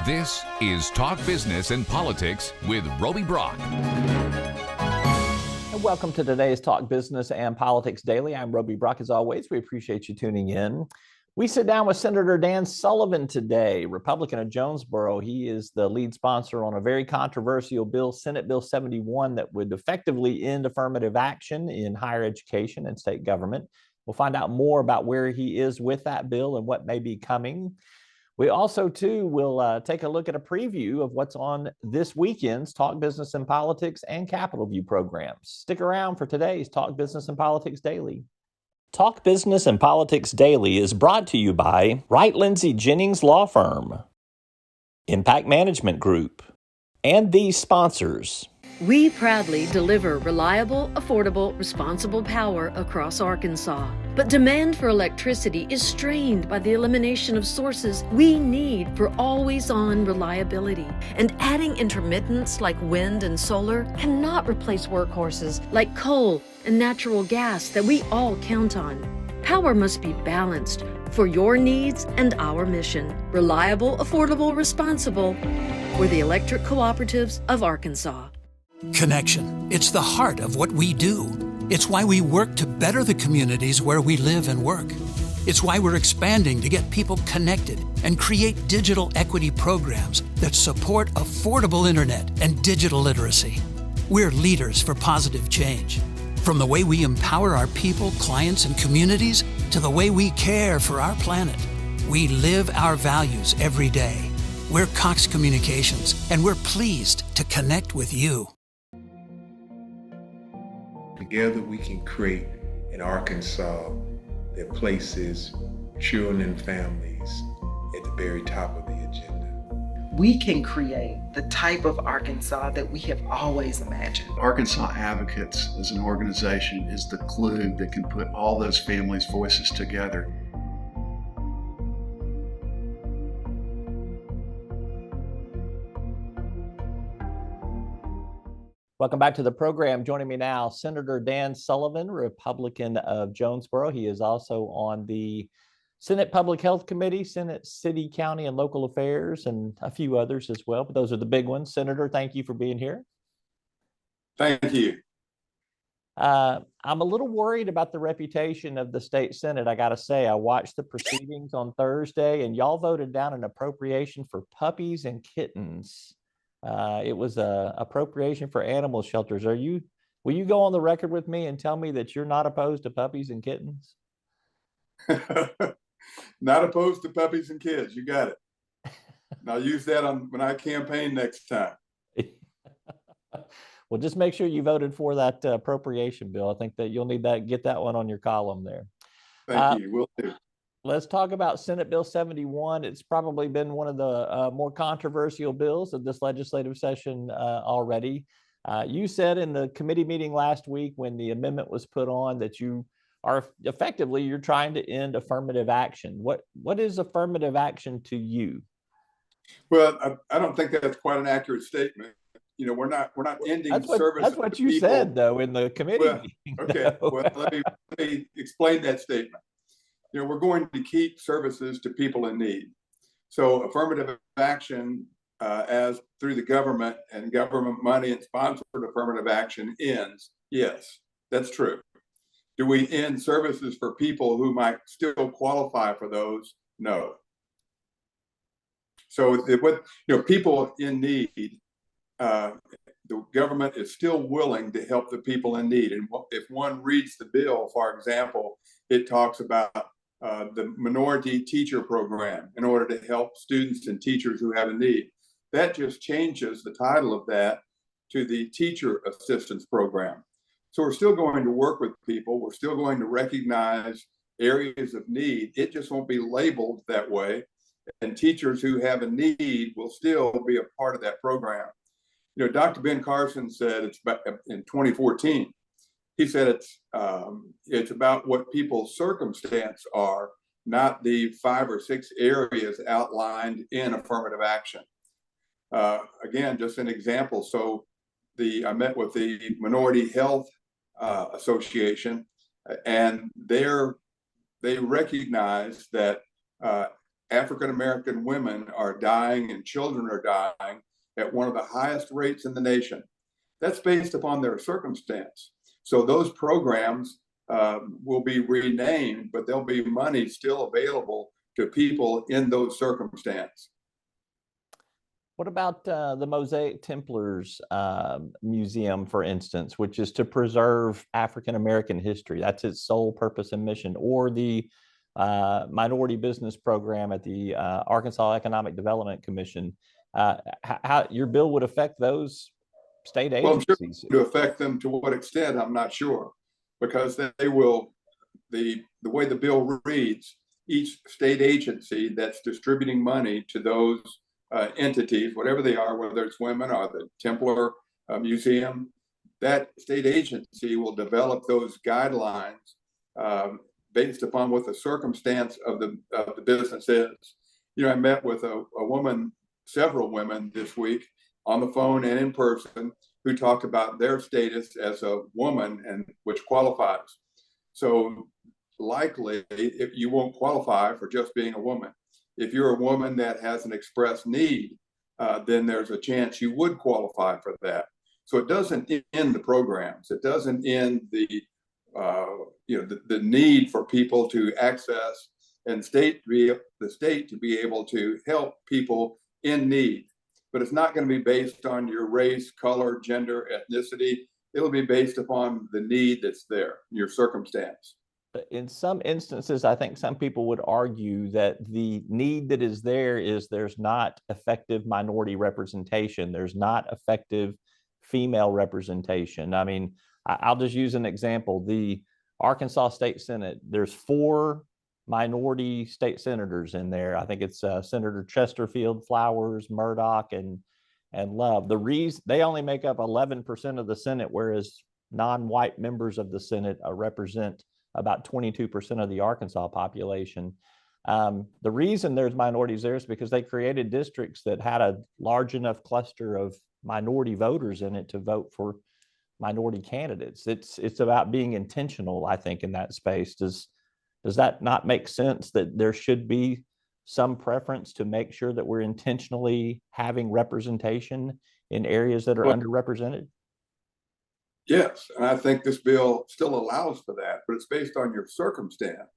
This is Talk Business and Politics with Roby Brock. And welcome to today's Talk Business and Politics Daily. I'm Roby Brock. As always, we appreciate you tuning in. We sit down with Senator Dan Sullivan today, Republican of Jonesboro. He is the lead sponsor on a very controversial bill, Senate Bill 71, that would effectively end affirmative action in higher education and state government. We'll find out more about where he is with that bill and what may be coming. We also, too, will take a look at a preview of what's on this weekend's Talk Business and Politics and Capitol View programs. Stick around for today's Talk Business and Politics Daily. Talk Business and Politics Daily is brought to you by Wright Lindsay Jennings Law Firm, Impact Management Group, and these sponsors. We proudly deliver reliable, affordable, responsible power across Arkansas. But demand for electricity is strained by the elimination of sources we need for always-on reliability. And adding intermittents like wind and solar cannot replace workhorses like coal and natural gas that we all count on. Power must be balanced for your needs and our mission. Reliable, affordable, responsible. We're the Electric Cooperatives of Arkansas. Connection. It's the heart of what we do. It's why we work to better the communities where we live and work. It's why we're expanding to get people connected and create digital equity programs that support affordable internet and digital literacy. We're leaders for positive change. From the way we empower our people, clients, and communities to the way we care for our planet. We live our values every day. We're Cox Communications, and we're pleased to connect with you. Together we can create an Arkansas that places children and families at the very top of the agenda. We can create the type of Arkansas that we have always imagined. Arkansas Advocates as an organization is the glue that can put all those families' voices together. Welcome back to the program. Joining me now, Senator Dan Sullivan, Republican of Jonesboro. He is also on the Senate Public Health Committee, Senate City, County, and Local Affairs, and a few others as well, but those are the big ones. Senator, thank you for being here. Thank you. I'm a little worried about the reputation of the state Senate. I got to say, I watched the proceedings on Thursday, and y'all voted down an appropriation for puppies and kittens. It was a appropriation for animal shelters. Will you go on the record with me and tell me that you're not opposed to puppies and kittens? Not opposed to puppies and kids. You got it. And I'll use that when I campaign next time. Well, just make sure you voted for that appropriation bill. I think that you'll need that, get that one on your column there. Thank you. Will do. Let's talk about Senate Bill 71. It's probably been one of the more controversial bills of this legislative session already. You said in the committee meeting last week when the amendment was put on that you are effectively, you're trying to end affirmative action. What is affirmative action to you? Well, I don't think that's quite an accurate statement. You know, we're not ending service. That's what you said, though, in the committee meeting. Okay, well, let me explain that statement. You know, we're going to keep services to people in need. So affirmative action as through the government and government money and sponsored affirmative action ends. Yes, that's true. Do we end services for people who might still qualify for those? No. So people in need, the government is still willing to help the people in need. And if one reads the bill, for example, it talks about the minority teacher program in order to help students and teachers who have a need. That just changes the title of that to the teacher assistance program. So we're still going to work with people. We're still going to recognize areas of need. It just won't be labeled that way. And teachers who have a need will still be a part of that program. You know, Dr. Ben Carson said it's about, in 2014, he said it's about what people's circumstance are, not the 5 or 6 areas outlined in affirmative action. Again, just an example. So I met with the Minority Health Association, and they recognize that African-American women are dying and children are dying at one of the highest rates in the nation. That's based upon their circumstance. So those programs will be renamed, but there'll be money still available to people in those circumstances. What about the Mosaic Templars Museum, for instance, which is to preserve African American history? That's its sole purpose and mission. Or the Minority Business Program at the Arkansas Economic Development Commission. How your bill would affect those state agencies? Well, I'm sure to affect them to what extent, I'm not sure, because they will, the way the bill reads, each state agency that's distributing money to those entities, whatever they are, whether it's women or the Templar Museum, that state agency will develop those guidelines based upon what the circumstance of the business is. You know, I met with a woman, several women this week on the phone and in person, who talked about their status as a woman and which qualifies. So likely you won't qualify for just being a woman. If you're a woman that has an express need, then there's a chance you would qualify for that. So it doesn't end the programs. It doesn't end the the need for people to access and the state to be able to help people in need. But it's not going to be based on your race, color, gender, ethnicity. It'll be based upon the need that's there, your circumstance. In some instances, I think some people would argue that the need that is there is there's not effective minority representation. There's not effective female representation. I mean, I'll just use an example. The Arkansas State Senate, there's 4 minority state senators in there. I think it's Senator Chesterfield, Flowers, Murdoch, and Love. The reason they only make up 11% of the Senate, whereas non-white members of the Senate represent about 22% of the Arkansas population. The reason there's minorities there is because they created districts that had a large enough cluster of minority voters in it to vote for minority candidates. It's about being intentional, I think, in that space. Does that not make sense that there should be some preference to make sure that we're intentionally having representation in areas that are underrepresented? Yes, and I think this bill still allows for that, but it's based on your circumstance,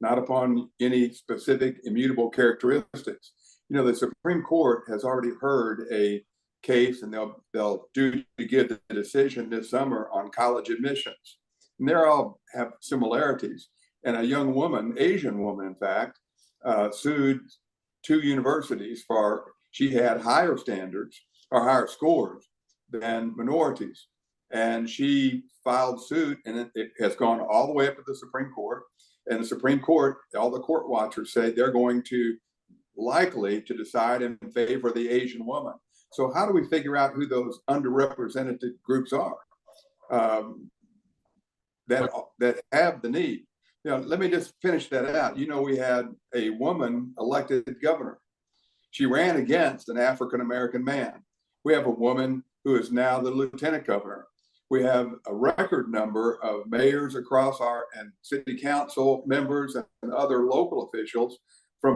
not upon any specific immutable characteristics. You know, the Supreme Court has already heard a case, and they'll due to give the decision this summer on college admissions, and they all have similarities. And a young woman, Asian woman, in fact, sued 2 universities for she had higher standards or higher scores than minorities. And she filed suit, and it has gone all the way up to the Supreme Court. And the Supreme Court, all the court watchers say they're going to likely to decide in favor of the Asian woman. So how do we figure out who those underrepresented groups are that have the need? You know, let me just finish that out. You know, we had a woman elected governor. She ran against an African-American man. We have a woman who is now the lieutenant governor. We have a record number of mayors across and city council members and other local officials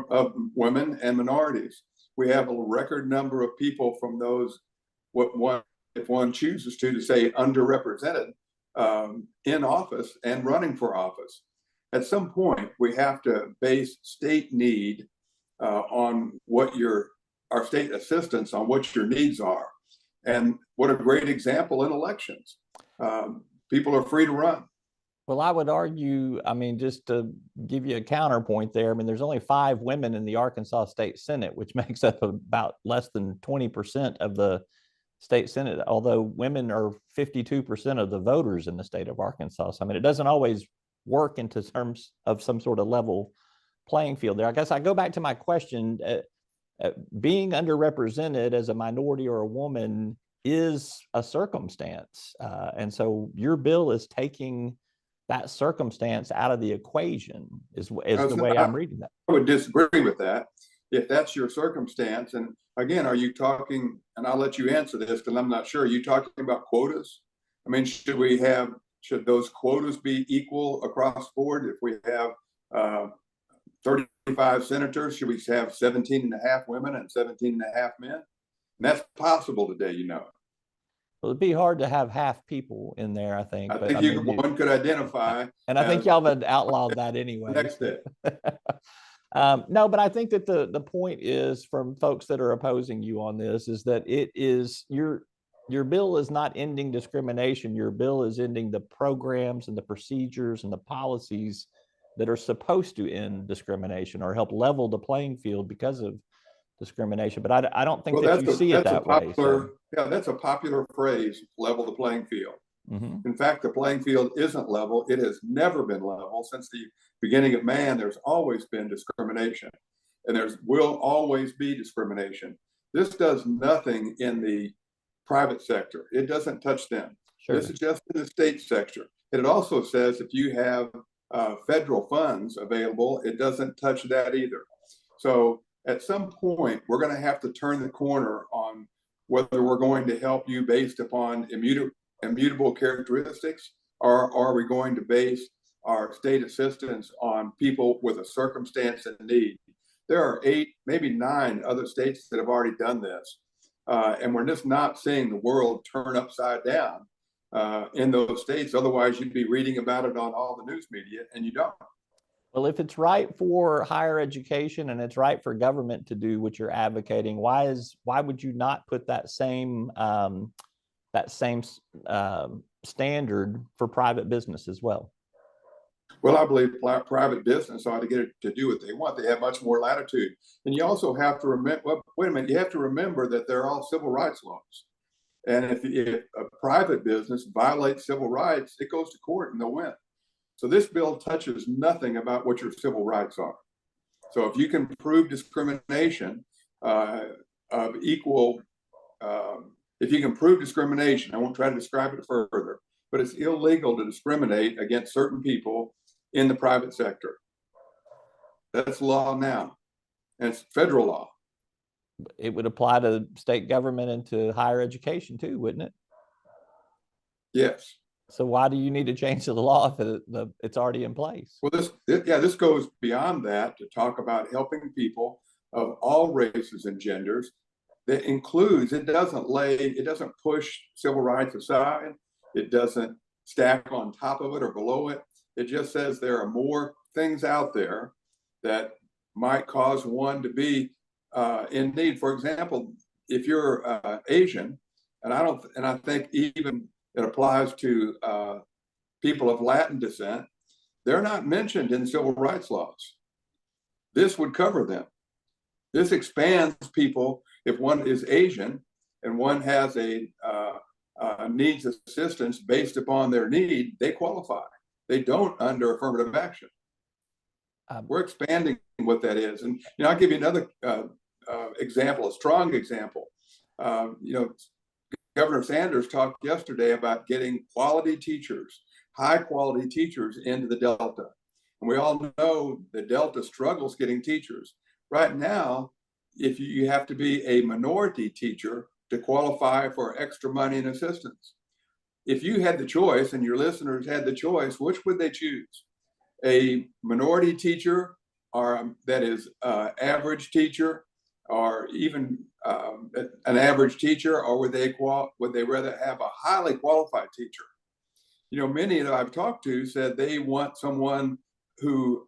of women and minorities. We have a record number of people from those, if one chooses to say underrepresented, in office and running for office. At some point, we have to base state need on what our state assistance on what your needs are. And what a great example in elections. People are free to run. Well, I would argue, I mean, just to give you a counterpoint there, I mean, there's only 5 women in the Arkansas State Senate, which makes up about less than 20% of the state Senate, although women are 52% of the voters in the state of Arkansas. So, I mean, it doesn't always work into terms of some sort of level playing field there. I guess I go back to my question, being underrepresented as a minority or a woman is a circumstance. And so your bill is taking that circumstance out of the equation is the way I'm reading that. I would disagree with that. If that's your circumstance, and again, are you talking, and I'll let you answer this because I'm not sure, are you talking about quotas? I mean, should those quotas be equal across the board? If we have 35 senators, should we have 17 and a half women and 17 and a half men? And that's possible today, you know. Well, it'd be hard to have half people in there, I think. I But think I mean, one could identify. and I think y'all have outlawed that anyway. Next day. No, but I think that the point is, from folks that are opposing you on this, is that it is your bill is not ending discrimination. Your bill is ending the programs and the procedures and the policies that are supposed to end discrimination or help level the playing field because of discrimination. But I don't think that you see it that way. So. Yeah, that's a popular phrase, level the playing field. Mm-hmm. In fact, the playing field isn't level. It has never been level. Since the beginning of man, there's always been discrimination, and there will always be discrimination. This does nothing in the private sector. It doesn't touch them. Sure. This is just in the state sector. And it also says if you have federal funds available, it doesn't touch that either. So at some point, we're going to have to turn the corner on whether we're going to help you based upon immutable characteristics, or are we going to base our state assistance on people with a circumstance and need. There are 8, maybe 9 other states that have already done this. And we're just not seeing the world turn upside down in those states. Otherwise, you'd be reading about it on all the news media, and you don't. Well, if it's right for higher education and it's right for government to do what you're advocating, why would you not put that same standard for private business as well? Well, I believe private business ought to get it to do what they want. They have much more latitude. And you also have to remember, well, wait a minute, you have to remember that they're all civil rights laws. And if a private business violates civil rights, it goes to court and they'll win. So this bill touches nothing about what your civil rights are. So if you can prove discrimination of equal, if you can prove discrimination, I won't try to describe it further, but it's illegal to discriminate against certain people in the private sector. That's law now, and it's federal law. It would apply to state government and to higher education too, wouldn't it? Yes. So why do you need to change the law if it's already in place? Well, this goes beyond that to talk about helping people of all races and genders. That includes, it doesn't push civil rights aside. It doesn't stack on top of it or below it. It just says there are more things out there that might cause one to be in need. For example, if you're Asian, and I think even it applies to people of Latin descent, they're not mentioned in civil rights laws. This would cover them. This expands people. If one is Asian and one has needs assistance based upon their need, they qualify. They don't under affirmative action. We're expanding what that is. And I'll give you another example, a strong example. Governor Sanders talked yesterday about getting quality teachers, high quality teachers into the Delta. And we all know the Delta struggles getting teachers. Right now, if you have to be a minority teacher to qualify for extra money and assistance. If you had the choice and your listeners had the choice, which would they choose? A minority teacher, or that is average teacher, or even an average teacher, or would they rather have a highly qualified teacher? Many that I've talked to said they want someone who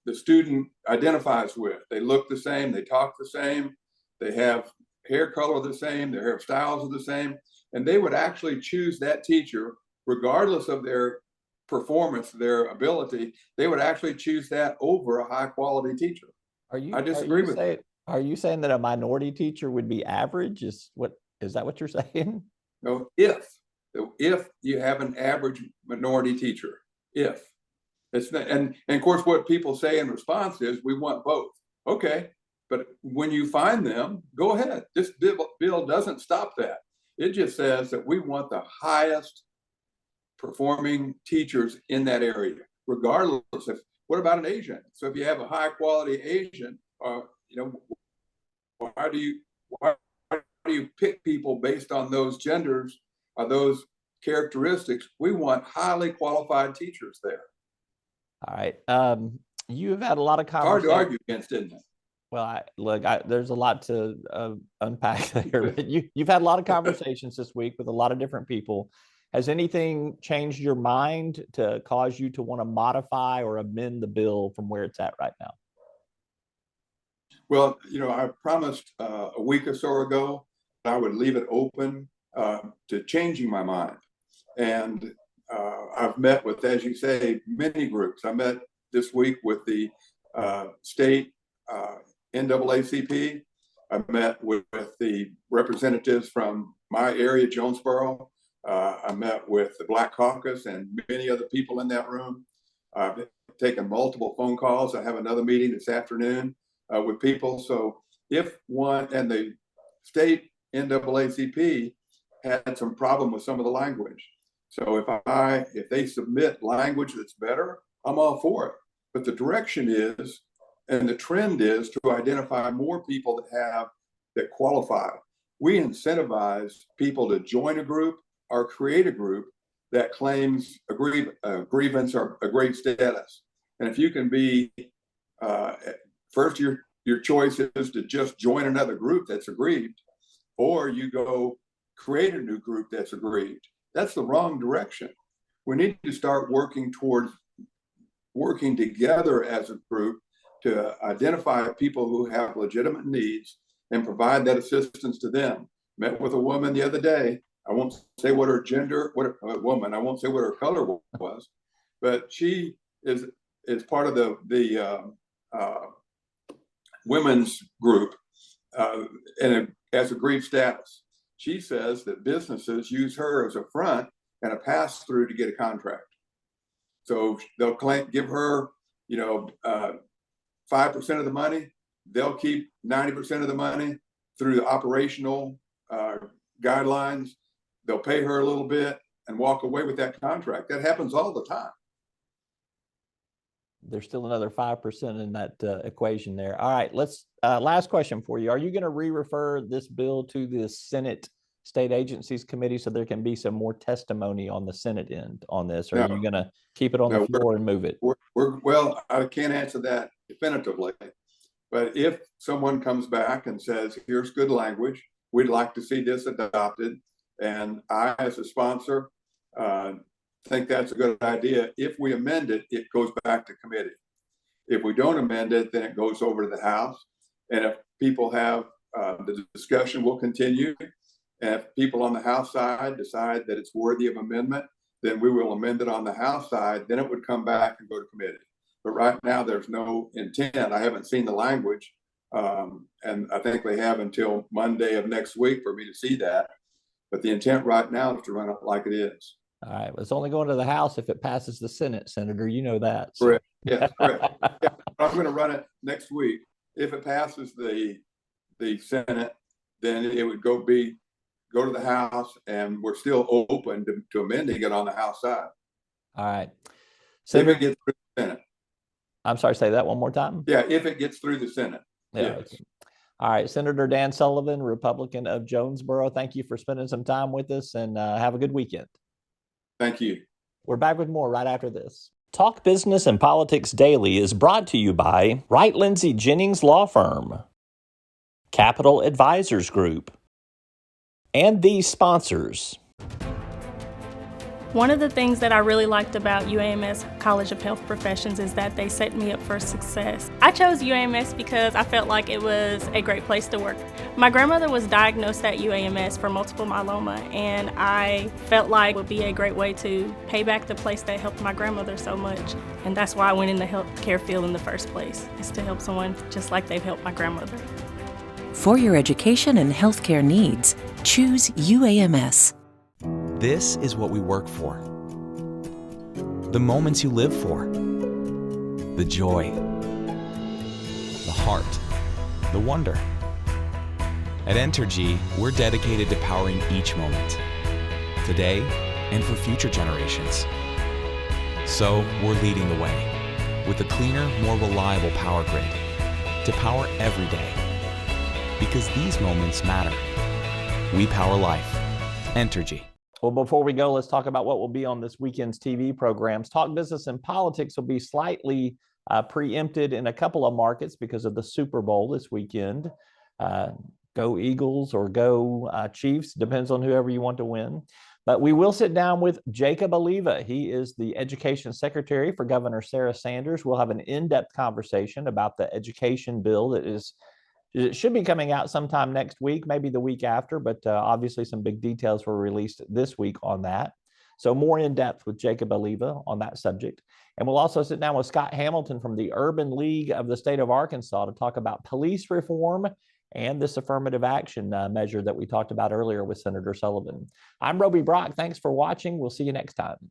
the student identifies with. They look the same, they talk the same, they have hair color the same, their hairstyles are the same, and they would actually choose that teacher regardless of their performance, their ability. They would actually choose that over a high quality teacher. I disagree with that. Are you saying that a minority teacher would be average? Is that what you're saying? No, if you have an average minority teacher, if it's not, and of course what people say in response is we want both. Okay, but when you find them, go ahead. This bill doesn't stop that. It just says that we want the highest performing teachers in that area, regardless of what about an Asian. So if you have a high quality Asian, why do you pick people based on those genders or those characteristics? We want highly qualified teachers there. All right. You've had a lot of Hard to conversations. argue against, isn't it? Well, there's a lot to unpack there, but you've had a lot of conversations this week with a lot of different people. Has anything changed your mind to cause you to want to modify or amend the bill from where it's at right now? Well, I promised a week or so ago that I would leave it open to changing my mind. And I've met with, as you say, many groups. I met this week with the state NAACP. I met with the representatives from my area, Jonesboro. I met with the Black Caucus and many other people in that room. I've taken multiple phone calls. I have another meeting this afternoon with people. So if one, and the state NAACP had some problem with some of the language. So if they submit language that's better, I'm all for it. But the direction is, and the trend is, to identify more people that qualify. We incentivize people to join a group or create a group that claims a grievance or a grave status. And if you can be, first your choice is to just join another group that's aggrieved, or you go create a new group that's aggrieved. That's the wrong direction. We need to start working towards working together as a group to identify people who have legitimate needs and provide that assistance to them. Met with a woman the other day. I won't say what her gender, I won't say what her color was, but she is part of the women's group as a grief status. She says that businesses use her as a front and a pass through to get a contract. So they'll give her, 5% of the money. They'll keep 90% of the money through the operational guidelines. They'll pay her a little bit and walk away with that contract. That happens all the time. There's still another 5% in that equation there. All right, let's last question for you. Are you going to re-refer this bill to the Senate State Agencies Committee so there can be some more testimony on the Senate end on this? Or are you going to keep it on the floor and move it? Well, I can't answer that definitively, but if someone comes back and says, here's good language, we'd like to see this adopted, and I, as a sponsor, think that's a good idea. If we amend it, it goes back to committee. If we don't amend it, then it goes over to the House. And if people have the discussion will continue. And if people on the House side decide that it's worthy of amendment, then we will amend it on the House side. Then it would come back and go to committee. But right now, there's no intent. I haven't seen the language. And I think they have until Monday of next week for me to see that. But the intent right now is to run it like it is. All right. Well, it's only going to the House if it passes the Senate, Senator. You know that. So. Correct. Yes, correct. Yeah, I'm going to run it next week. If it passes the Senate, then it would go to the House, and we're still open to amending it on the House side. All right. Senator, if it gets through the Senate. I'm sorry, say that one more time. Yeah, if it gets through the Senate. Yeah. Yes. All right. Senator Dan Sullivan, Republican of Jonesboro, thank you for spending some time with us, and have a good weekend. Thank you. We're back with more right after this. Talk Business and Politics Daily is brought to you by Wright Lindsay Jennings Law Firm, Capital Advisors Group, and these sponsors. One of the things that I really liked about UAMS College of Health Professions is that they set me up for success. I chose UAMS because I felt like it was a great place to work. My grandmother was diagnosed at UAMS for multiple myeloma, and I felt like it would be a great way to pay back the place that helped my grandmother so much. And that's why I went in the healthcare field in the first place, is to help someone just like they've helped my grandmother. For your education and healthcare needs, choose UAMS. This is what we work for. The moments you live for. The joy. The heart. The wonder. At Entergy, we're dedicated to powering each moment. Today and for future generations. So we're leading the way with a cleaner, more reliable power grid to power every day. Because these moments matter. We power life. Entergy. Well, before we go, let's talk about what will be on this weekend's TV programs. Talk Business and Politics will be slightly preempted in a couple of markets because of the Super Bowl this weekend. Go Eagles or go Chiefs, depends on whoever you want to win. But we will sit down with Jacob Oliva. He is the Education Secretary for Governor Sarah Sanders. We'll have an in-depth conversation about the education bill it should be coming out sometime next week, maybe the week after, but obviously some big details were released this week on that. So more in depth with Jacob Oliva on that subject. And we'll also sit down with Scott Hamilton from the Urban League of the state of Arkansas to talk about police reform and this affirmative action measure that we talked about earlier with Senator Sullivan. I'm Roby Brock. Thanks for watching. We'll see you next time.